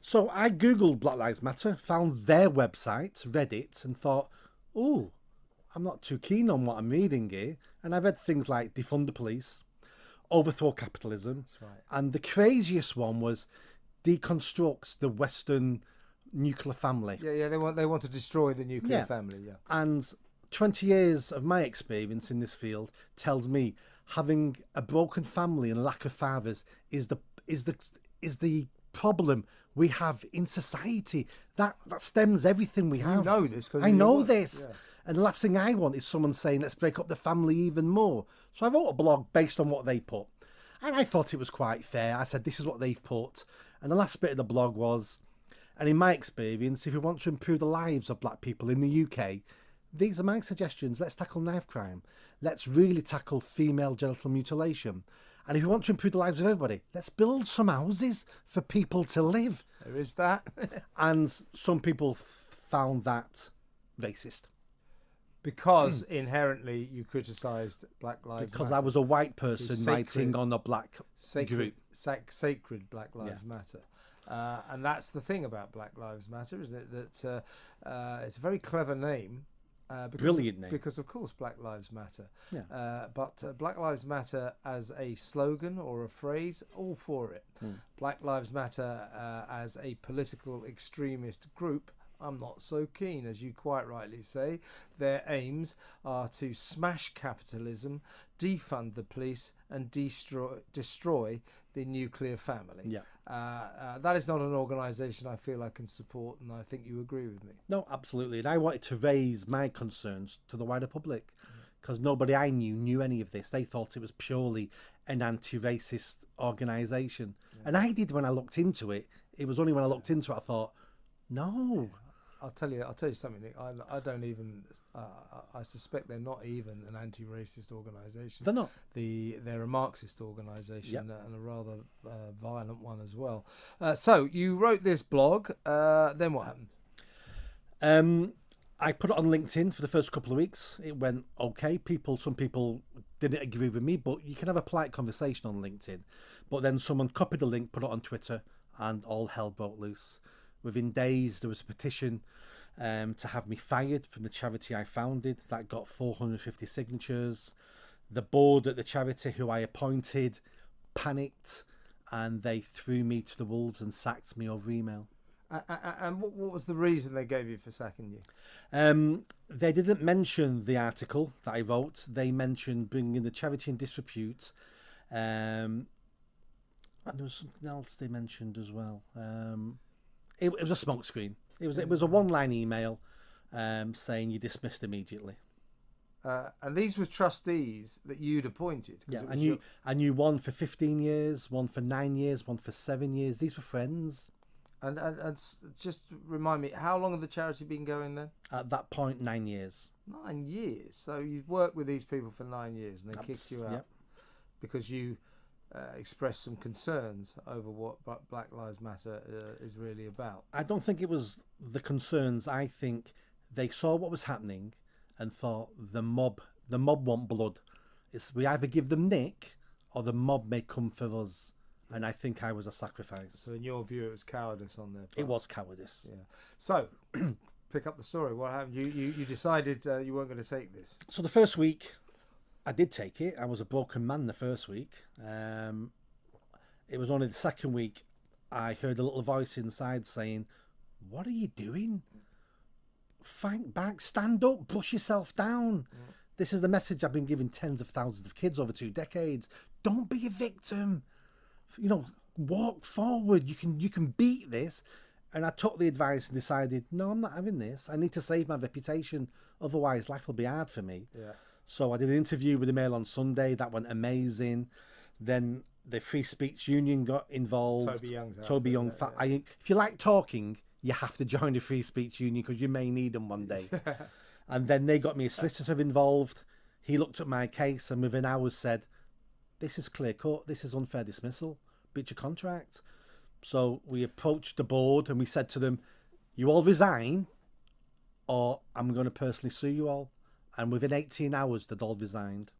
So I Googled Black Lives Matter, found their website, read it, and thought, oh, I'm not too keen on what I'm reading here. And I read things like defund the police, overthrow capitalism. That's right. And the craziest one was deconstructs the Western nuclear family. Yeah. They want to destroy the nuclear family. Yeah. And 20 years of my experience in this field tells me having a broken family and lack of fathers is the problem we have in society. That stems everything we have. You know this. I know this. Yeah. And the last thing I want is someone saying, let's break up the family even more. So I wrote a blog based on what they put. And I thought it was quite fair. I said, this is what they've put. And the last bit of the blog was, and in my experience, if we want to improve the lives of black people in the UK, these are my suggestions. Let's tackle knife crime. Let's really tackle female genital mutilation. And if we want to improve the lives of everybody, let's build some houses for people to live. There is that. And some people found that racist. Because inherently you criticised Black Lives Because Matter. I was a white person writing on a black group. Sacred Black Lives Matter. And that's the thing about Black Lives Matter, isn't it? That it's a very clever name. Brilliant name. Because, of course, Black Lives Matter. Yeah. But Black Lives Matter as a slogan or a phrase, all for it. Black Lives Matter as a political extremist group, I'm not so keen, as you quite rightly say. Their aims are to smash capitalism, defund the police, and destroy the nuclear family. Yeah. That is not an organisation I feel I can support, and I think you agree with me. No, absolutely. And I wanted to raise my concerns to the wider public, because nobody I knew any of this. They thought it was purely an anti-racist organisation. And I did when I looked into it. It was only when I looked into it I thought, no. I'll tell you something, Nick. I don't even. I suspect they're not even an anti-racist organisation. They're not. They're a Marxist organisation, and a rather violent one as well. So you wrote this blog. Then what happened? I put it on LinkedIn for the first couple of weeks. It went okay. Some people didn't agree with me, but you can have a polite conversation on LinkedIn. But then someone copied the link, put it on Twitter, and all hell broke loose. Within days, there was a petition to have me fired from the charity I founded. That got 450 signatures. The board at the charity, who I appointed, panicked, and they threw me to the wolves and sacked me over email. And what was the reason they gave you for sacking you? They didn't mention the article that I wrote. They mentioned bringing the charity in disrepute. And there was something else they mentioned as well. It was a smokescreen. It was a one-line email saying you dismissed immediately. And these were trustees that you'd appointed. Yeah, I knew one for 15 years, one for 9 years, one for 7 years. These were friends. And just remind me, how long had the charity been going then? At that point, 9 years. 9 years. So you'd worked with these people for 9 years, and they kicked you out because you expressed some concerns over what Black Lives Matter is really about. I don't think it was the concerns. I think they saw what was happening and thought the mob want blood. We either give them Nick or the mob may come for us. And I think I was a sacrifice. So in your view, it was cowardice on their part. It was cowardice. Yeah. So pick up the story. What happened? You decided you weren't going to take this. So the first week, I did take it. I was a broken man the first week. It was only the second week I heard a little voice inside saying, "What are you doing? Fight back, stand up, brush yourself down." Yeah. This is the message I've been giving tens of thousands of kids over 2 decades. Don't be a victim. Walk forward. You can beat this. And I took the advice and decided, no, I'm not having this. I need to save my reputation. Otherwise, life will be hard for me. Yeah. So I did an interview with the Mail on Sunday. That went amazing. Then the Free Speech Union got involved. Toby Young. If you like talking, you have to join the Free Speech Union because you may need them one day. And then they got me a solicitor involved. He looked at my case and within hours said, this is clear cut. This is unfair dismissal. Breach of contract. So we approached the board and we said to them, you all resign or I'm going to personally sue you all. And within 18 hours, they'd all resigned.